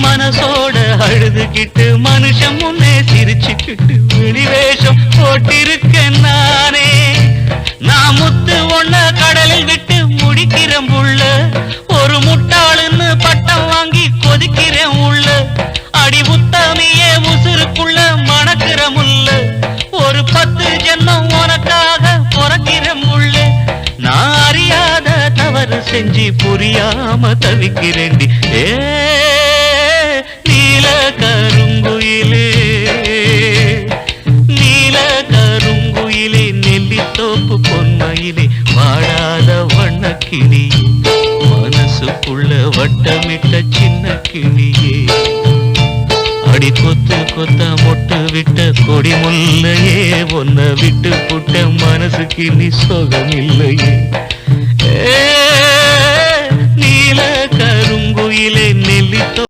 மனசோட அழுதுகிட்டு மனுஷன் முன்னே சிரிச்சுக்கிட்டு வெளிவேஷம் போட்டிருக்கேன் நானே. நான் முத்து ஒண்ண கடலில் விட்டு முடிக்கிறேன் புள்ள, ஒரு முட்டாளுன்னு பட்டம் வாங்கி கொதிக்கிறேன் உள்ள. அடி உத்தமியே உசுருக்குள்ள மணக்கிற முள்ள, ஒரு 10 ஜென்மம் உனக்காக பொறக்கிறேன் முள்ள. நான் அறியாத தவறு செஞ்சு புரியாம தவிக்கிறேண்டி. ஏ நீல கருங்குயிலே, நீல கருங்குயிலே, நெல்லித்தோப்பு பொன்மையிலே, வாழாத வண்ண கிளியே, மனசுக்குள்ள வட்டமிட்ட சின்ன கிளியே. அடி கொத்து கொத்த மொட்டு விட்ட கொடி முல்லையே, ஒன்ன விட்டு புட்ட மனசுக்கு நீ சொகமில்லையே. நீல கருங்குயிலே, நெல்லித்தோ